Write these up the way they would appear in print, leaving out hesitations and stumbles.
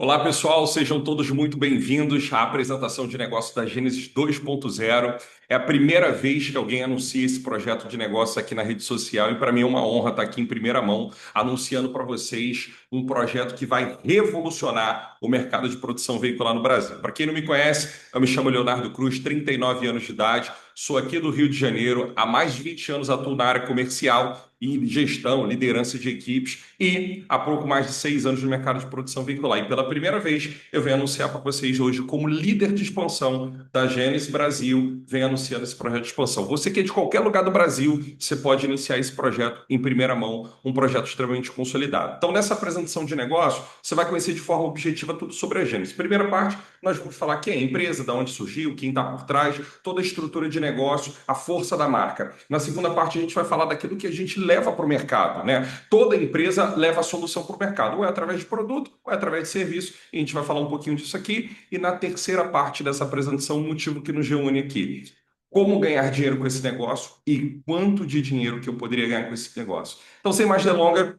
Olá, pessoal, sejam todos muito bem-vindos à apresentação de negócio da Gênesis 2.0. É a primeira vez que alguém anuncia esse projeto de negócio aqui na rede social e para mim é uma honra estar aqui em primeira mão anunciando para vocês um projeto que vai revolucionar o mercado de produção veicular no Brasil. Para quem não me conhece, eu me chamo Leonardo Cruz, 39 anos de idade, sou aqui do Rio de Janeiro, há mais de 20 anos atuo na área comercial e gestão, liderança de equipes e há pouco mais de 6 anos no mercado de produção veicular. E pela primeira vez eu venho anunciar para vocês hoje como líder de expansão da Gênesis Brasil, venho anunciando esse projeto de expansão. Você que é de qualquer lugar do Brasil, você pode iniciar esse projeto em primeira mão, um projeto extremamente consolidado. Então, nessa apresentação de negócio, você vai conhecer de forma objetiva tudo sobre a Gênesis. Primeira parte, nós vamos falar quem é a empresa, de onde surgiu, quem está por trás, toda a estrutura de negócio, a força da marca. Na segunda parte, a gente vai falar daquilo que a gente leva para o mercado, né? Toda empresa leva a solução para o mercado, ou é através de produto, ou é através de serviço, e a gente vai falar um pouquinho disso aqui. E na terceira parte dessa apresentação, o motivo que nos reúne aqui. Como ganhar dinheiro com esse negócio e quanto de dinheiro que eu poderia ganhar com esse negócio. Então, sem mais delongas,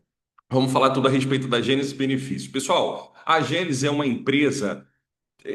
vamos falar tudo a respeito da Gênesis Benefícios. Pessoal, a Gênesis é uma empresa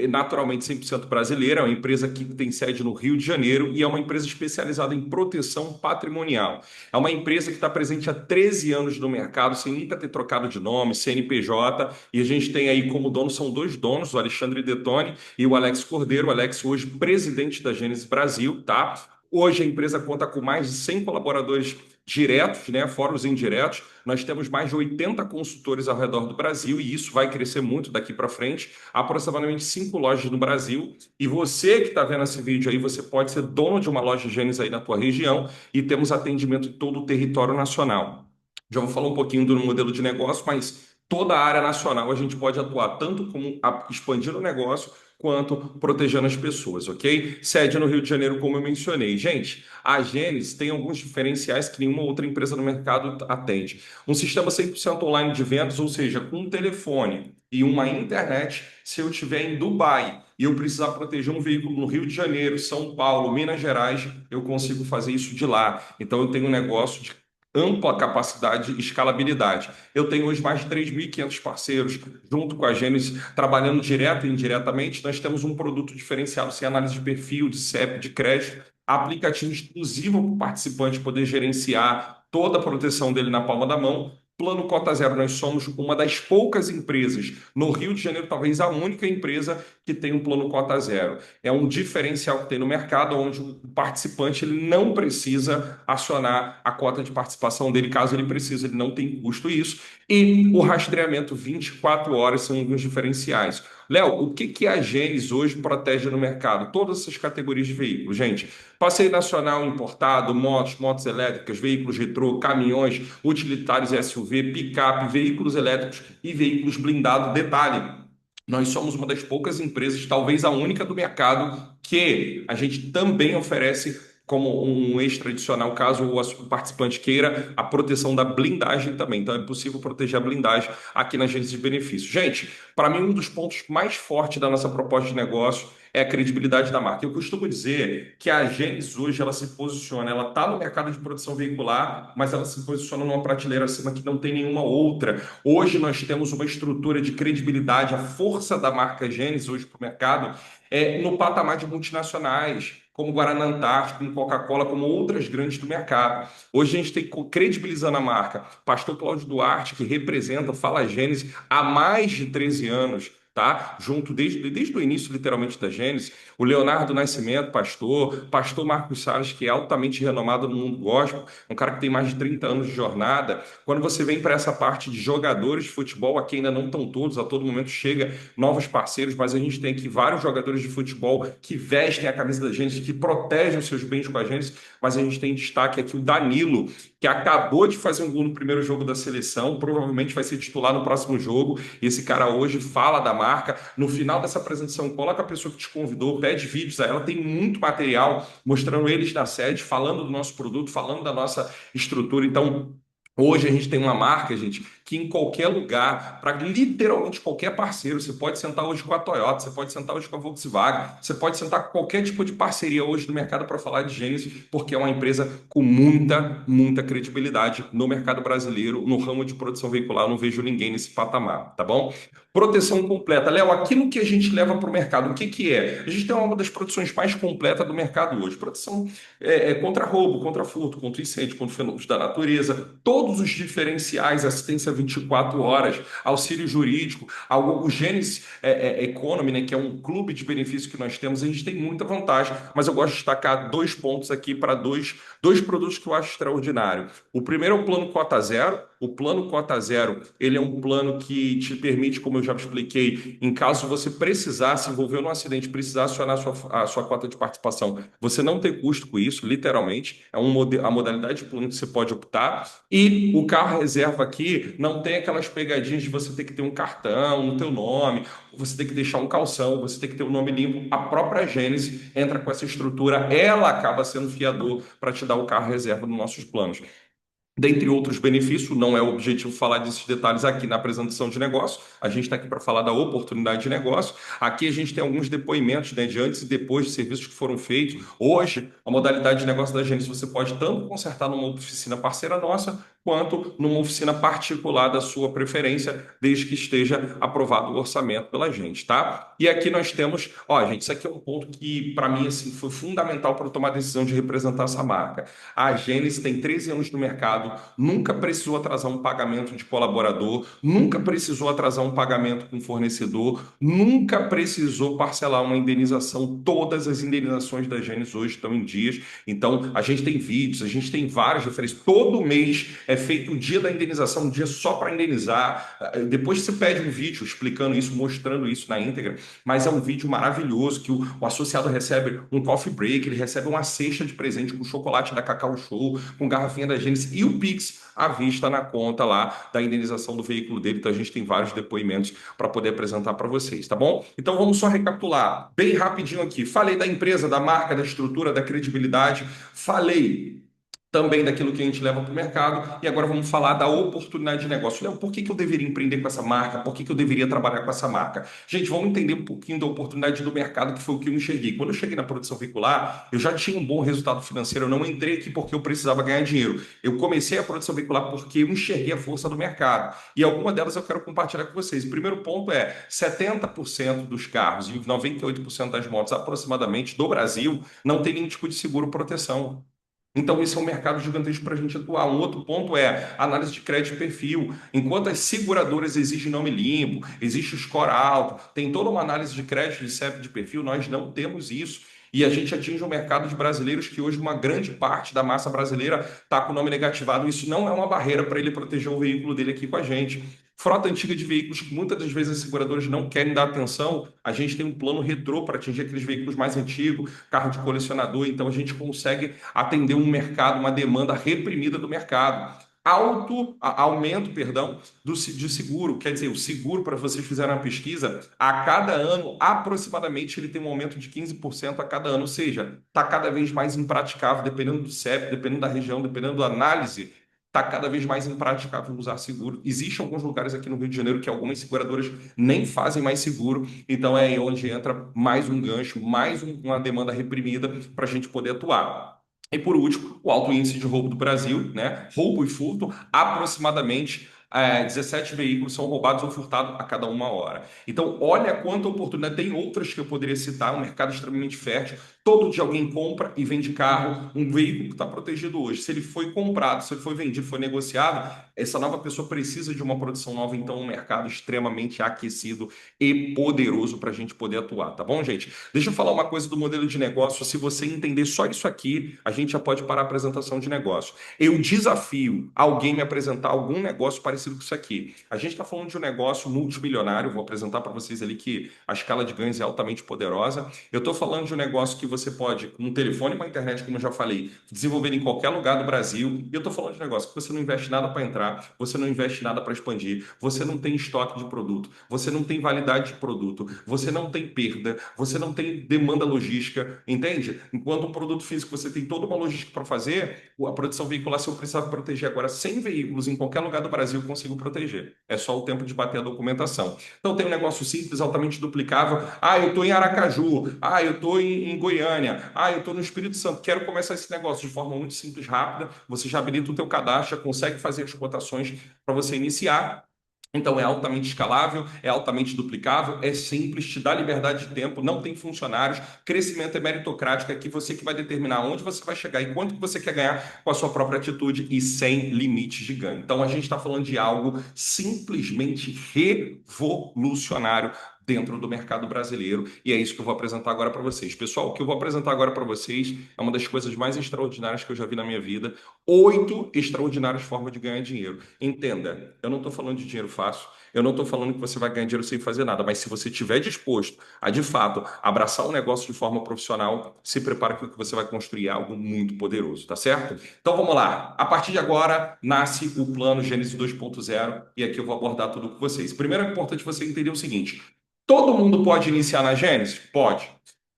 naturalmente 100% brasileira, é uma empresa que tem sede no Rio de Janeiro e é uma empresa especializada em proteção patrimonial. É uma empresa que está presente há 13 anos no mercado, sem nunca ter trocado de nome, CNPJ, e a gente tem aí como dono, são dois donos, o Alexandre Detoni e o Alex Cordeiro. O Alex hoje presidente da Gênesis Brasil, tá? Hoje a empresa conta com mais de 100 colaboradores diretos, né, fora os indiretos. Nós temos mais de 80 consultores ao redor do Brasil e isso vai crescer muito daqui para frente. Há aproximadamente 5 lojas no Brasil. E você que está vendo esse vídeo aí, você pode ser dono de uma loja Gênesis aí na tua região e temos atendimento em todo o território nacional. Já vou falar um pouquinho do modelo de negócio, mas toda a área nacional a gente pode atuar tanto como expandir o negócio quanto protegendo as pessoas, ok? Sede no Rio de Janeiro, como eu mencionei. Gente, a Gênesis tem alguns diferenciais que nenhuma outra empresa no mercado atende. Um sistema 100% online de vendas, ou seja, com um telefone e uma internet, se eu estiver em Dubai e eu precisar proteger um veículo no Rio de Janeiro, São Paulo, Minas Gerais, eu consigo fazer isso de lá. Então eu tenho um negócio de ampla capacidade e escalabilidade. Eu tenho hoje mais de 3.500 parceiros junto com a Gênesis, trabalhando direto e indiretamente. Nós temos um produto diferenciado sem análise de perfil, de CEP, de crédito, aplicativo exclusivo para o participante poder gerenciar toda a proteção dele na palma da mão. Plano Cota Zero, nós somos uma das poucas empresas no Rio de Janeiro, talvez a única empresa que tem um plano Cota Zero. É um diferencial que tem no mercado, onde o participante ele não precisa acionar a cota de participação dele, caso ele precise, ele não tem custo isso. E o rastreamento 24 horas são um dos diferenciais. Léo, o que que a Gênesis hoje protege no mercado? Todas essas categorias de veículos, gente. Passeio nacional importado, motos, motos elétricas, veículos retrô, caminhões, utilitários SUV, picape, veículos elétricos e veículos blindados. Detalhe, nós somos uma das poucas empresas, talvez a única do mercado, que a gente também oferece como um extra adicional, caso o participante queira, a proteção da blindagem também. Então é possível proteger a blindagem aqui na Agência de Benefícios. Gente, para mim, um dos pontos mais fortes da nossa proposta de negócio é a credibilidade da marca. Eu costumo dizer que a Gênesis hoje ela se posiciona, ela está no mercado de produção veicular, mas ela se posiciona numa prateleira acima que não tem nenhuma outra. Hoje nós temos uma estrutura de credibilidade, a força da marca Gênesis hoje para o mercado é no patamar de multinacionais, como Guaraná Antártica, como Coca-Cola, como outras grandes do mercado. Hoje a gente tem credibilizando a marca. Pastor Cláudio Duarte, que representa Fala Gênesis há mais de 13 anos, tá? Junto desde o início, literalmente, da Gênesis, o Leonardo Nascimento, pastor Marcos Salles, que é altamente renomado no mundo gospel, um cara que tem mais de 30 anos de jornada. Quando você vem para essa parte de jogadores de futebol, aqui ainda não estão todos, a todo momento chega novos parceiros, mas a gente tem aqui vários jogadores de futebol que vestem a camisa da Gênesis, que protegem os seus bens com a Gênesis, mas a gente tem destaque aqui o Danilo, que acabou de fazer um gol no primeiro jogo da seleção, provavelmente vai ser titular no próximo jogo. Esse cara hoje fala da marca. No final dessa apresentação, coloca a pessoa que te convidou, pede vídeos a ela, tem muito material mostrando eles na sede, falando do nosso produto, falando da nossa estrutura. Então, hoje a gente tem uma marca, gente, que em qualquer lugar, para literalmente qualquer parceiro, você pode sentar hoje com a Toyota, você pode sentar hoje com a Volkswagen, você pode sentar com qualquer tipo de parceria hoje no mercado para falar de Gênesis, porque é uma empresa com muita credibilidade no mercado brasileiro, no ramo de produção veicular. Eu não vejo ninguém nesse patamar, tá bom? Proteção completa. Léo, aquilo que a gente leva para o mercado, o que que é? A gente tem uma das produções mais completas do mercado hoje. Proteção contra roubo, contra furto, contra incêndio, contra fenômenos da natureza, todos os diferenciais, assistência 24 horas, auxílio jurídico, o Gênesis Economy, né, que é um clube de benefícios que nós temos, a gente tem muita vantagem, mas eu gosto de destacar dois pontos aqui para dois produtos que eu acho extraordinário. O primeiro é o plano Cota Zero. O plano Cota Zero, ele é um plano que te permite, como eu já expliquei, em caso você precisar se envolver num acidente, precisar acionar a sua cota de participação, você não tem custo com isso, literalmente. É a modalidade de plano que você pode optar. E o carro reserva aqui não tem aquelas pegadinhas de você ter que ter um cartão no teu nome, você tem que deixar um calção, você tem que ter o nome limpo. A própria Gênesis entra com essa estrutura, ela acaba sendo fiador para te dar o carro reserva nos nossos planos. Dentre outros benefícios, não é o objetivo falar desses detalhes aqui na apresentação de negócio. A gente está aqui para falar da oportunidade de negócio. Aqui a gente tem alguns depoimentos, né, de antes e depois de serviços que foram feitos. Hoje, a modalidade de negócio da Gênesis, você pode tanto consertar numa oficina parceira nossa, quanto numa oficina particular da sua preferência, desde que esteja aprovado o orçamento pela gente, tá? E aqui nós temos, ó, gente, isso aqui é um ponto que para mim assim foi fundamental para eu tomar a decisão de representar essa marca. A Gênesis tem 13 anos no mercado, nunca precisou atrasar um pagamento de colaborador, nunca precisou atrasar um pagamento com fornecedor, nunca precisou parcelar uma indenização. Todas as indenizações da Gênesis hoje estão em dias. Então, a gente tem vídeos, a gente tem várias referências. Todo mês é feito o dia da indenização, um dia só para indenizar. Depois você pede um vídeo explicando isso, mostrando isso na íntegra, mas é um vídeo maravilhoso que o associado recebe um coffee break, ele recebe uma cesta de presente com chocolate da Cacau Show, com garrafinha da Gênesis e o Pix à vista na conta lá da indenização do veículo dele. Então a gente tem vários depoimentos para poder apresentar para vocês, tá bom? Então vamos só recapitular bem rapidinho aqui. Falei da empresa, da marca, da estrutura, da credibilidade, falei também daquilo que a gente leva para o mercado. E agora vamos falar da oportunidade de negócio. Léo, por que que eu deveria empreender com essa marca? Por que que eu deveria trabalhar com essa marca? Gente, vamos entender um pouquinho da oportunidade do mercado, que foi o que eu enxerguei. Quando eu cheguei na produção veicular, eu já tinha um bom resultado financeiro. Eu não entrei aqui porque eu precisava ganhar dinheiro. Eu comecei a produção veicular porque eu enxerguei a força do mercado. E alguma delas eu quero compartilhar com vocês. O primeiro ponto é 70% dos carros e 98% das motos aproximadamente do Brasil não tem nenhum tipo de seguro proteção. Então, esse é um mercado gigantesco para a gente atuar. Um outro ponto é análise de crédito e perfil. Enquanto as seguradoras exigem nome limpo, existe o score alto, tem toda uma análise de crédito, de CEP, de perfil, nós não temos isso. E a gente atinge um mercado de brasileiros que hoje uma grande parte da massa brasileira está com o nome negativado. Isso não é uma barreira para ele proteger o veículo dele aqui com a gente. Frota antiga de veículos que muitas das vezes as seguradoras não querem dar atenção, a gente tem um plano retrô para atingir aqueles veículos mais antigos, carro de colecionador, então a gente consegue atender um mercado, uma demanda reprimida do mercado. Aumento, perdão, de seguro, quer dizer, o seguro, para vocês fizerem uma pesquisa, a cada ano, aproximadamente, ele tem um aumento de 15% a cada ano, ou seja, está cada vez mais impraticável, dependendo do CEP, dependendo da região, dependendo da análise, está cada vez mais impraticável usar seguro. Existem alguns lugares aqui no Rio de Janeiro que algumas seguradoras nem fazem mais seguro, então é aí onde entra mais um gancho, uma demanda reprimida para a gente poder atuar. E por último, o alto índice de roubo do Brasil, né? Roubo e furto, aproximadamente 17 veículos são roubados ou furtados a cada uma hora. Então, olha quanta oportunidade. Tem outras que eu poderia citar, um mercado extremamente fértil. Todo dia alguém compra e vende carro, um veículo que está protegido hoje. Se ele foi comprado, se ele foi vendido, foi negociado, essa nova pessoa precisa de uma produção nova, então um mercado extremamente aquecido e poderoso para a gente poder atuar, tá bom, gente? Deixa eu falar uma coisa do modelo de negócio. Se você entender só isso aqui, a gente já pode parar a apresentação de negócio. Eu desafio alguém me apresentar algum negócio parecido com isso aqui. A gente está falando de um negócio multimilionário, vou apresentar para vocês ali que a escala de ganhos é altamente poderosa. Eu estou falando de um negócio que você pode, com um telefone e uma internet, como eu já falei, desenvolver em qualquer lugar do Brasil. E eu estou falando de um negócio que você não investe nada para entrar, você não investe nada para expandir, você não tem estoque de produto, você não tem validade de produto, você não tem perda, você não tem demanda logística, entende? Enquanto um produto físico você tem toda uma logística para fazer, a produção veicular, se eu precisar proteger agora 100 veículos em qualquer lugar do Brasil, eu consigo proteger. É só o tempo de bater a documentação. Então tem um negócio simples, altamente duplicável. Ah, eu estou em Aracaju. Ah, eu estou em Goiânia. Ah, eu estou no Espírito Santo. Quero começar esse negócio de forma muito simples, rápida. Você já habilita o teu cadastro, já consegue fazer as cotações para você iniciar. Então é altamente escalável, é altamente duplicável, é simples, te dá liberdade de tempo, não tem funcionários, crescimento é meritocrático, é que você que vai determinar onde você vai chegar e quanto que você quer ganhar com a sua própria atitude e sem limites de ganho. Então a gente está falando de algo simplesmente revolucionário dentro do mercado brasileiro e é isso que eu vou apresentar agora para vocês. Pessoal, o que eu vou apresentar agora para vocês é uma das coisas mais extraordinárias que eu já vi na minha vida. 8 extraordinárias formas de ganhar dinheiro. Entenda, eu não estou falando de dinheiro fácil, eu não estou falando que você vai ganhar dinheiro sem fazer nada, mas se você estiver disposto a, de fato, abraçar um negócio de forma profissional, se prepare que o que você vai construir é algo muito poderoso, tá certo? Então vamos lá. A partir de agora, nasce o plano Gênesis 2.0 e aqui eu vou abordar tudo com vocês. Primeiro é importante você entender o seguinte: todo mundo pode iniciar na Gênesis? Pode.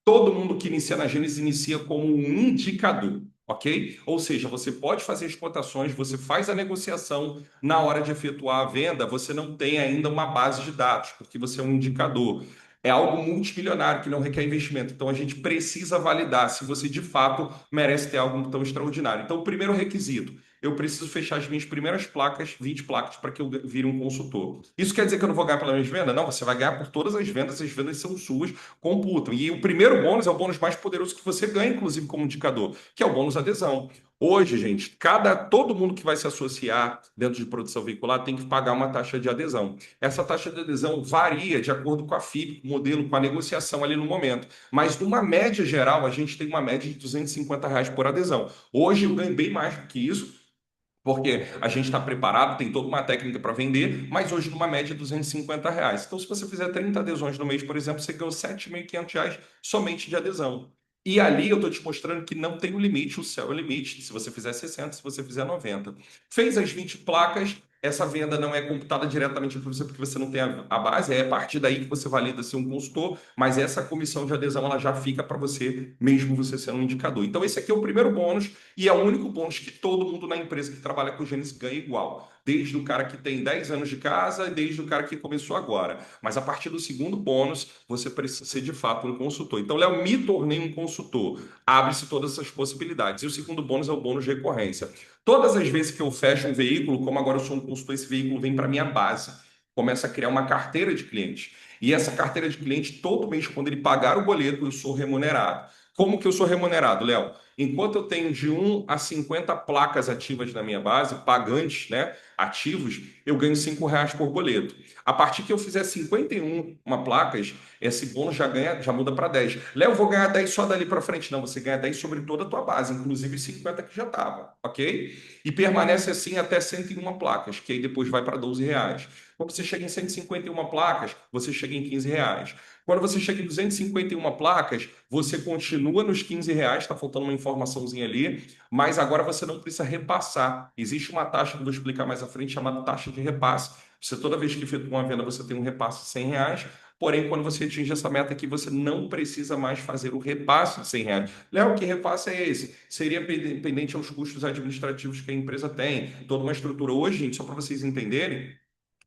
Todo mundo que inicia na Gênesis inicia como um indicador, ok? Ou seja, você pode fazer as cotações, você faz a negociação, na hora de efetuar a venda, você não tem ainda uma base de dados, porque você é um indicador. É algo multimilionário que não requer investimento. Então a gente precisa validar se você de fato merece ter algo tão extraordinário. Então, o primeiro requisito, eu preciso fechar as minhas primeiras placas, 20 placas, para que eu vire um consultor. Isso quer dizer que eu não vou ganhar pela minha venda? Não, você vai ganhar por todas as vendas são suas, computam. E o primeiro bônus é o bônus mais poderoso que você ganha, inclusive, como indicador, que é o bônus adesão. Hoje, gente, todo mundo que vai se associar dentro de produção veicular tem que pagar uma taxa de adesão. Essa taxa de adesão varia de acordo com a FIP, com o modelo, com a negociação ali no momento. Mas, numa média geral, a gente tem uma média de R$ 250 por adesão. Hoje eu ganho bem mais do que isso, porque a gente está preparado, tem toda uma técnica para vender, mas hoje numa média de R$ 250. Então, se você fizer 30 adesões no mês, por exemplo, você ganhou R$ 7.500 somente de adesão. E ali eu estou te mostrando que não tem o limite, o céu é o limite. Se você fizer 60, se você fizer 90. Fez as 20 placas, essa venda não é computada diretamente para você, porque você não tem a base, é a partir daí que você valida ser um consultor, mas essa comissão de adesão ela já fica para você, mesmo você sendo um indicador. Então, esse aqui é o primeiro bônus e é o único bônus que todo mundo na empresa que trabalha com Gênesis ganha igual. Desde o cara que tem 10 anos de casa e desde o cara que começou agora. Mas a partir do segundo bônus, você precisa ser de fato um consultor. Então, Léo, me tornei um consultor. Abre-se todas essas possibilidades. E o segundo bônus é o bônus de recorrência. Todas as vezes que eu fecho um veículo, como agora eu sou um consultor, esse veículo vem para minha base. Começa a criar uma carteira de clientes. E essa carteira de cliente, todo mês, quando ele pagar o boleto, eu sou remunerado. Como que eu sou remunerado, Léo? Enquanto eu tenho de 1 a 50 placas ativas na minha base, pagantes, né, ativos, eu ganho R$ 5 por boleto. A partir que eu fizer 51 placas, esse bônus já muda para 10. Léo, eu vou ganhar 10 só dali para frente. Não, você ganha 10 sobre toda a tua base, inclusive 50 que já estava, ok? E permanece assim até 101 placas, que aí depois vai para R$ 12. Quando você chega em 151 placas, você chega em R$ 15. Quando você chega em 251 placas, você continua nos R$ 15, está faltando uma informaçãozinha ali, mas agora você não precisa repassar. Existe uma taxa que eu vou explicar mais à frente, chamada taxa de repasse. Você, toda vez que efetua uma venda, você tem um repasse de R$ 100, porém, quando você atinge essa meta aqui, você não precisa mais fazer o repasse de R$ 100. Léo, que repasse é esse? Seria pendente aos custos administrativos que a empresa tem, toda uma estrutura. Hoje, gente, só para vocês entenderem,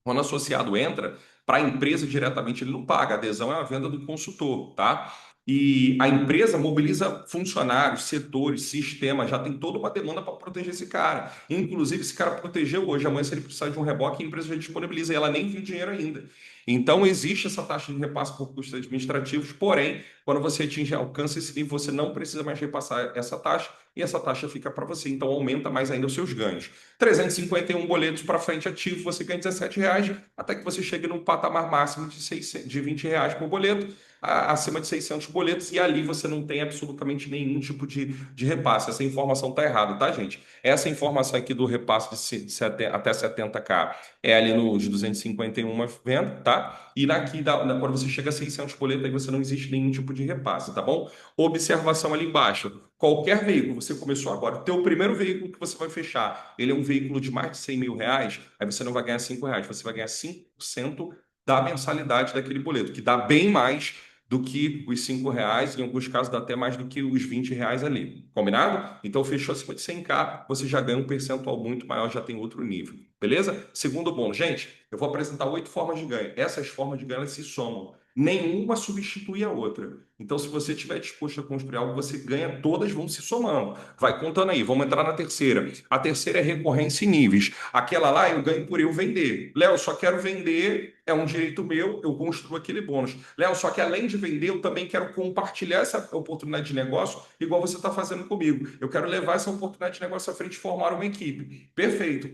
quando o associado entra, para a empresa diretamente ele não paga, a adesão é a venda do consultor, tá? E a empresa mobiliza funcionários, setores, sistemas, já tem toda uma demanda para proteger esse cara. Inclusive, esse cara protegeu hoje, amanhã, se ele precisar de um reboque, a empresa já disponibiliza e ela nem viu dinheiro ainda. Então, existe essa taxa de repasse por custos administrativos, porém, quando você alcança esse nível, você não precisa mais repassar essa taxa e essa taxa fica para você. Então, aumenta mais ainda os seus ganhos. 351 boletos para frente ativo, você ganha R$ 17, até que você chegue no patamar máximo de R$ 20 por boleto, acima de 600 boletos, e ali você não tem absolutamente nenhum tipo de repasse. Essa informação está errada, tá, gente? Essa informação aqui do repasse até 70K é ali nos 251 venda, tá? E quando você chega a 600 boletos, aí você não existe nenhum tipo de repasse, tá bom? Observação ali embaixo. Qualquer veículo, você começou agora, o teu primeiro veículo que você vai fechar, ele é um veículo de mais de R$ 100.000, aí você não vai ganhar R$ 5, você vai ganhar 5% da mensalidade daquele boleto, que dá bem mais do que os R$ 5, em alguns casos dá até mais do que os R$ 20 ali. Combinado? Então fechou acima de 100K, você já ganha um percentual muito maior, já tem outro nível. Beleza? Segundo bônus. Gente, eu vou apresentar 8 formas de ganho. Essas formas de ganho elas se somam. Nenhuma substitui a outra. Então, se você estiver disposto a construir algo, você ganha, todas vão se somando. Vai contando aí, vamos entrar na terceira. A terceira é recorrência em níveis. Aquela lá eu ganho por eu vender. Léo, só quero vender, é um direito meu, eu construo aquele bônus. Léo, só que além de vender, eu também quero compartilhar essa oportunidade de negócio, igual você está fazendo comigo. Eu quero levar essa oportunidade de negócio à frente e formar uma equipe. Perfeito.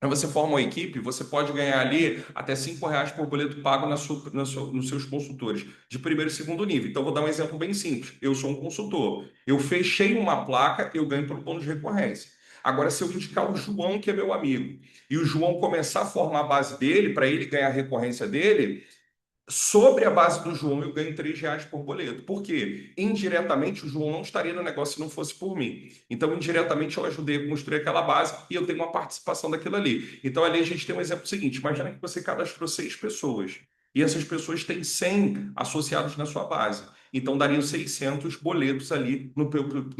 Aí você forma uma equipe, você pode ganhar ali até R$ 5 por boleto pago nos seus consultores de primeiro e segundo nível. Então, vou dar um exemplo bem simples. Eu sou um consultor. Eu fechei uma placa, eu ganho por bônus de recorrência. Agora, se eu indicar o João, que é meu amigo, e o João começar a formar a base dele, para ele ganhar a recorrência dele, sobre a base do João, eu ganho R$ 3 por boleto. Por quê? Indiretamente, o João não estaria no negócio se não fosse por mim. Então, indiretamente, eu ajudei a construir aquela base e eu tenho uma participação daquilo ali. Então, ali a gente tem um exemplo seguinte: imagina que você cadastrou 6 pessoas e essas pessoas têm 100 associados na sua base. Então, dariam 600 boletos ali no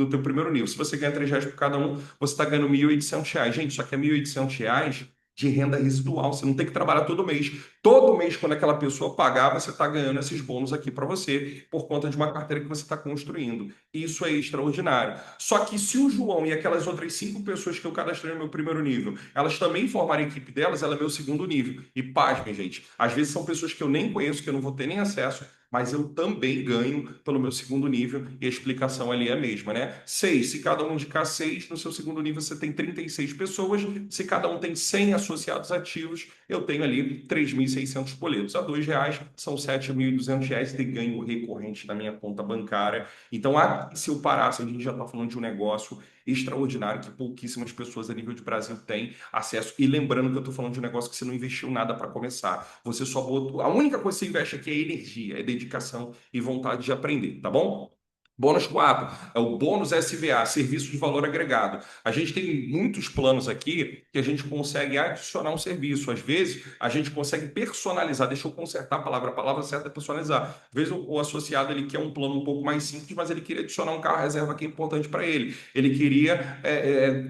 teu primeiro nível. Se você ganha R$ 3 por cada um, você está ganhando R$ 1.800. Gente, só que é R$ 1.800 de renda residual. Você não tem que trabalhar todo mês. Todo mês, quando aquela pessoa pagar, você está ganhando esses bônus aqui para você, por conta de uma carteira que você está construindo. Isso é extraordinário. Só que se o João e aquelas outras 5 pessoas que eu cadastrei no meu primeiro nível, elas também formarem a equipe delas, ela é meu segundo nível. E pasmem, gente, às vezes são pessoas que eu nem conheço, que eu não vou ter nem acesso, mas eu também ganho pelo meu segundo nível e a explicação ali é a mesma, né? 6, se cada um indicar 6, no seu segundo nível você tem 36 pessoas, se cada um tem 100 associados ativos, eu tenho ali 3.600 boletos. A R$ 2 são R$ 7.200 de ganho recorrente na minha conta bancária. Então, aqui, se eu parasse, a gente já está falando de um negócio extraordinário que pouquíssimas pessoas a nível de Brasil têm acesso. E lembrando que eu estou falando de um negócio que você não investiu nada para começar. Você só botou. A única coisa que você investe aqui é energia, é dedicação e vontade de aprender, tá bom? Bônus 4 é o bônus SVA, Serviço de Valor Agregado. A gente tem muitos planos aqui que a gente consegue adicionar um serviço. Às vezes, a gente consegue personalizar. Deixa eu consertar a palavra certa é personalizar. Às vezes, o associado ele quer um plano um pouco mais simples, mas ele queria adicionar um carro reserva que é importante para ele. Ele queria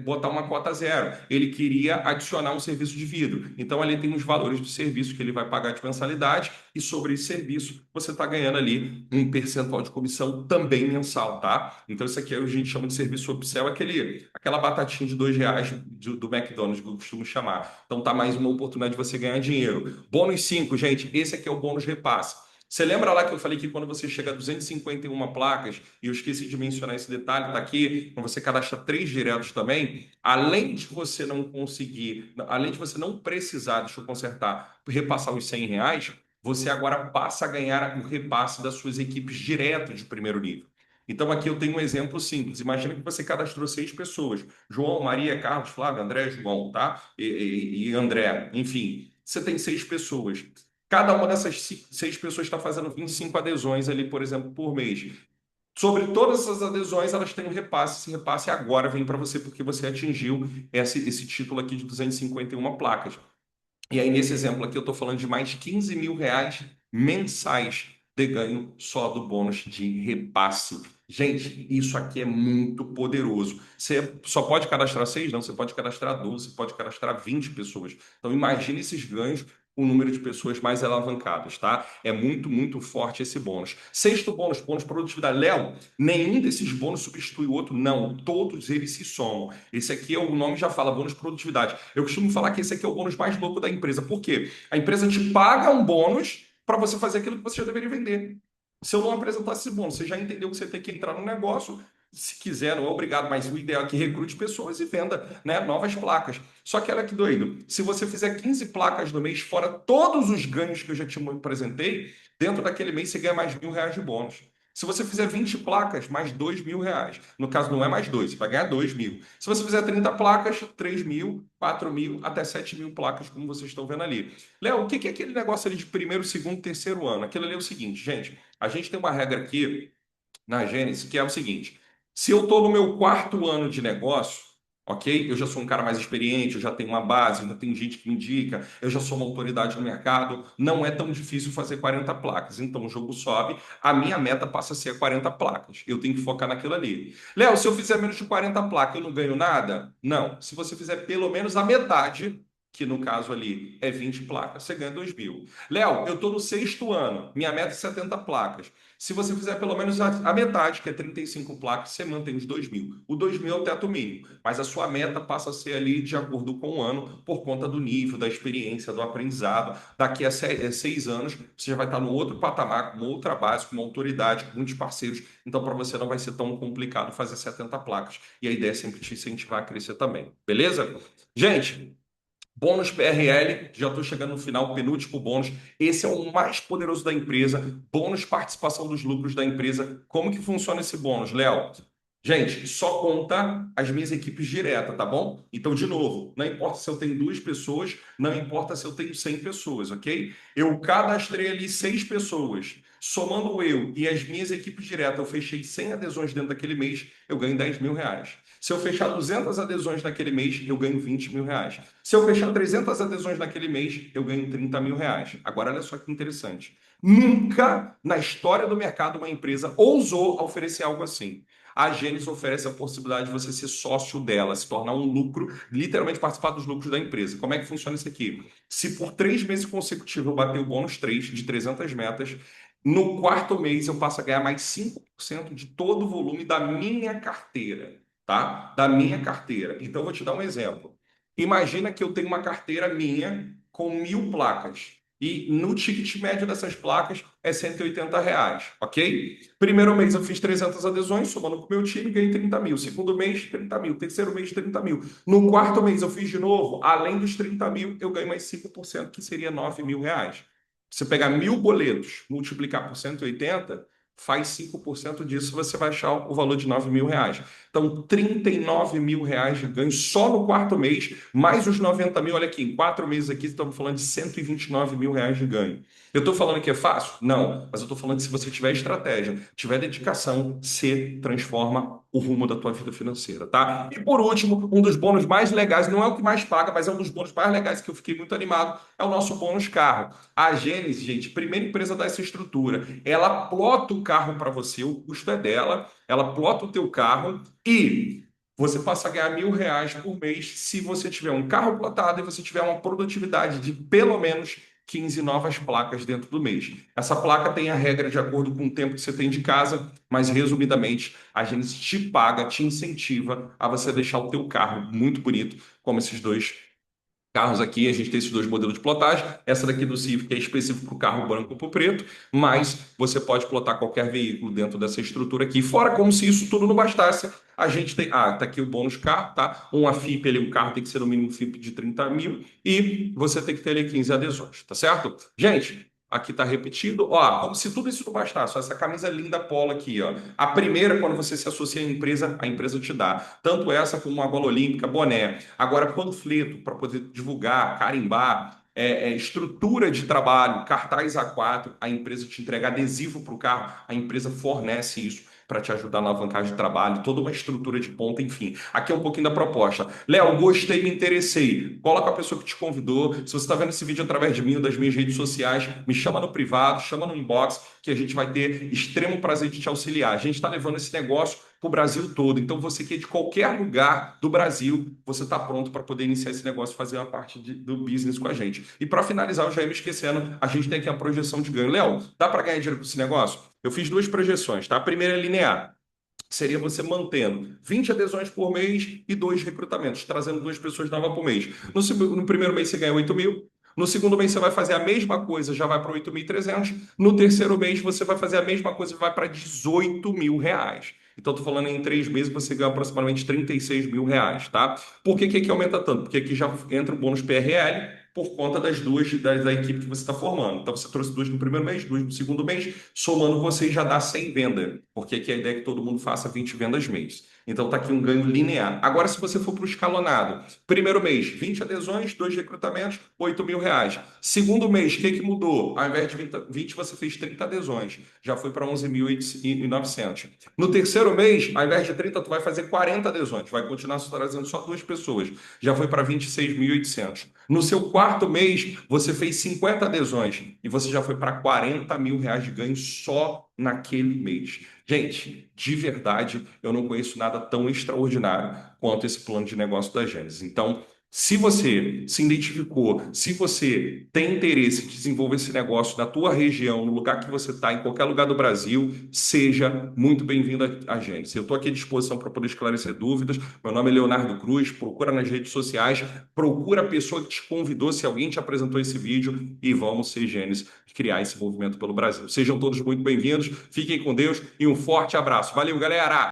botar uma cota zero. Ele queria adicionar um serviço de vidro. Então, ali tem os valores do serviço que ele vai pagar de mensalidade e sobre esse serviço você está ganhando ali um percentual de comissão também mensal, tá? Então isso aqui a gente chama de serviço upsell, aquela batatinha de R$ 2 do McDonald's que eu costumo chamar. Então tá mais uma oportunidade de você ganhar dinheiro. Bônus 5, gente, esse aqui é o bônus repasse. Você lembra lá que eu falei que quando você chega a 251 placas, e eu esqueci de mencionar esse detalhe, tá aqui, quando você cadastra 3 diretos também, além de você não precisar, deixa eu consertar, repassar os R$ 100, você agora passa a ganhar o repasse das suas equipes direto de primeiro nível. Então, aqui eu tenho um exemplo simples. Imagina que você cadastrou 6 pessoas: João, Maria, Carlos, Flávio, André, João, tá? E André, enfim. Você tem 6 pessoas. Cada uma dessas 6 pessoas está fazendo 25 adesões ali, por exemplo, por mês. Sobre todas essas adesões, elas têm um repasse. Esse repasse agora vem para você porque você atingiu esse título aqui de 251 placas. E aí, nesse exemplo aqui, eu estou falando de mais de R$ 15.000 mensais de ganho só do bônus de repasse. Gente, isso aqui é muito poderoso. Você só pode cadastrar 6, não, você pode cadastrar 12, você pode cadastrar 20 pessoas. Então, imagine esses ganhos com o número de pessoas mais alavancadas, tá? É muito, muito forte esse bônus. Sexto bônus, bônus produtividade. Léo, nenhum desses bônus substitui o outro? Não, todos eles se somam. Esse aqui, o nome já fala, bônus produtividade. Eu costumo falar que esse aqui é o bônus mais louco da empresa. Por quê? A empresa te paga um bônus para você fazer aquilo que você já deveria vender. Se eu não apresentar esse bônus, você já entendeu que você tem que entrar no negócio. Se quiser, não é obrigado, mas o ideal é que recrute pessoas e venda, né, novas placas. Só que olha que doido, se você fizer 15 placas no mês, fora todos os ganhos que eu já te apresentei, dentro daquele mês você ganha mais R$ 1.000 de bônus. Se você fizer 20 placas, mais R$ 2.000. No caso, não é mais dois, você vai ganhar 2.000. Se você fizer 30 placas, 3.000, 4.000, até 7.000 placas, como vocês estão vendo ali. Léo, o que é aquele negócio ali de primeiro, segundo, terceiro ano? Aquilo ali é o seguinte, gente, a gente tem uma regra aqui na Gênesis que é o seguinte: se eu estou no meu quarto ano de negócio, ok? Eu já sou um cara mais experiente, eu já tenho uma base, já tenho gente que me indica, eu já sou uma autoridade no mercado. Não é tão difícil fazer 40 placas. Então o jogo sobe, a minha meta passa a ser 40 placas. Eu tenho que focar naquilo ali. Léo, se eu fizer menos de 40 placas, eu não ganho nada? Não. Se você fizer pelo menos a metade, que no caso ali é 20 placas, você ganha 2.000. Léo, eu estou no sexto ano, minha meta é 70 placas. Se você fizer pelo menos a metade, que é 35 placas, você mantém os 2.000. O 2.000 é o teto mínimo, mas a sua meta passa a ser ali de acordo com o ano, por conta do nível, da experiência, do aprendizado. Daqui a 6 anos, você já vai estar no outro patamar, com uma outra base, com uma autoridade, com muitos parceiros. Então, para você não vai ser tão complicado fazer 70 placas. E a ideia é sempre te incentivar a crescer também. Beleza? Gente, bônus PRL, já estou chegando no final, penúltimo bônus. Esse é o mais poderoso da empresa. Bônus participação dos lucros da empresa. Como que funciona esse bônus, Léo? Gente, só conta as minhas equipes diretas, tá bom? Então, de novo, não importa se eu tenho 2 pessoas, não importa se eu tenho 100 pessoas, ok? Eu cadastrei ali 6 pessoas. Somando eu e as minhas equipes diretas, eu fechei 100 adesões dentro daquele mês, eu ganho 10 mil reais. Se eu fechar 200 adesões naquele mês, eu ganho 20 mil reais. Se eu fechar 300 adesões naquele mês, eu ganho 30 mil reais. Agora, olha só que interessante. Nunca na história do mercado uma empresa ousou oferecer algo assim. A Gênesis oferece a possibilidade de você ser sócio dela, se tornar um lucro, literalmente participar dos lucros da empresa. Como é que funciona isso aqui? Se por 3 meses consecutivos eu bater o bônus 3 de 300 metas, no quarto mês eu passo a ganhar mais 5% de todo o volume da minha carteira, tá? Da minha carteira. Então, eu vou te dar um exemplo. Imagina que eu tenho uma carteira minha com 1.000 placas. E no ticket médio dessas placas é 180 reais, ok? Primeiro mês eu fiz 300 adesões, somando com o meu time, ganhei 30 mil. Segundo mês, 30 mil. Terceiro mês, 30 mil. No quarto mês eu fiz de novo, além dos 30 mil, eu ganho mais 5%, que seria 9 mil reais. Se você pegar 1.000 boletos, multiplicar por 180, faz 5% disso, você vai achar o valor de 9 mil reais. Então, 39 mil reais de ganho só no quarto mês, mais os 90 mil. Olha aqui, em 4 meses aqui, estamos falando de 129 mil reais de ganho. Eu estou falando que é fácil? Não, mas eu estou falando que se você tiver estratégia, tiver dedicação, você transforma o rumo da tua vida financeira, tá? E por último, um dos bônus mais legais, não é o que mais paga, mas é um dos bônus mais legais que eu fiquei muito animado, é o nosso bônus carro. A Gênesis, gente, primeira empresa dessa estrutura, ela plota o carro para você, o custo é dela, ela plota o teu carro e você passa a ganhar 1.000 reais por mês se você tiver um carro plotado e você tiver uma produtividade de pelo menos 15 novas placas dentro do mês. Essa placa tem a regra de acordo com o tempo que você tem de casa, mas resumidamente, a gente te paga, te incentiva a você deixar o teu carro muito bonito, como esses dois carros aqui. A gente tem esses dois modelos de plotagem. Essa daqui do Civic é específico para o carro branco ou para o preto, mas você pode plotar qualquer veículo dentro dessa estrutura aqui. Fora, como se isso tudo não bastasse, a gente tem. Ah, tá aqui o bônus carro, tá? Uma FIP ali, um carro tem que ser no mínimo FIP de 30 mil e você tem que ter ali 15 adesões, tá certo? Gente. Aqui está repetido. Ó, como se tudo isso não bastasse. Ó, essa camisa linda polo aqui, ó. A primeira, quando você se associa à empresa, a empresa te dá. Tanto essa como uma bola olímpica, boné. Agora, panfleto para poder divulgar, carimbar, estrutura de trabalho, cartaz A4, a empresa te entrega adesivo para o carro, a empresa fornece isso para te ajudar na alavancagem de trabalho, toda uma estrutura de ponta, enfim. Aqui é um pouquinho da proposta. Léo, gostei, me interessei. Coloca a pessoa que te convidou. Se você está vendo esse vídeo através de mim ou das minhas redes sociais, me chama no privado, chama no inbox, que a gente vai ter extremo prazer de te auxiliar. A gente está levando esse negócio para o Brasil todo. Então, você que é de qualquer lugar do Brasil, você está pronto para poder iniciar esse negócio, fazer uma parte do business com a gente. E para finalizar, eu já ia me esquecendo, a gente tem aqui a projeção de ganho. Léo, dá para ganhar dinheiro com esse negócio? Eu fiz 2 projeções, tá? A primeira é linear. Seria você mantendo 20 adesões por mês e 2 recrutamentos, trazendo 2 pessoas novas por mês. No primeiro mês você ganha 8 mil. No segundo mês você vai fazer a mesma coisa, já vai para 8.300. No terceiro mês você vai fazer a mesma coisa e vai para 18 mil reais. Então, estou falando em 3 meses você ganha aproximadamente 36 mil reais, tá? Por que que aumenta tanto? Porque aqui já entra o bônus PRL por conta das duas da equipe que você está formando. Então, você trouxe 2 no primeiro mês, 2 no segundo mês, somando você já dá 100 vendas, porque aqui a ideia é que todo mundo faça 20 vendas mês. Então tá aqui um ganho linear. Agora, se você for para o escalonado, primeiro mês, 20 adesões, dois recrutamentos, R$ 8.000. Segundo mês, o que que mudou? Ao invés de 20, você fez 30 adesões, já foi para 11.900. No terceiro mês, ao invés de 30, tu vai fazer 40 adesões, vai continuar trazendo só duas pessoas, já foi para 26.800. No seu quarto mês, você fez 50 adesões e você já foi para R$ 40.000 de ganho só naquele mês. Gente, de verdade, eu não conheço nada tão extraordinário quanto esse plano de negócio da Gênesis. Então, se você se identificou, se você tem interesse em desenvolver esse negócio na tua região, no lugar que você está, em qualquer lugar do Brasil, seja muito bem-vindo à Gênesis. Eu estou aqui à disposição para poder esclarecer dúvidas. Meu nome é Leonardo Cruz, procura nas redes sociais, procura a pessoa que te convidou, se alguém te apresentou esse vídeo, e vamos ser Gênesis criar esse movimento pelo Brasil. Sejam todos muito bem-vindos, fiquem com Deus e um forte abraço. Valeu, galera!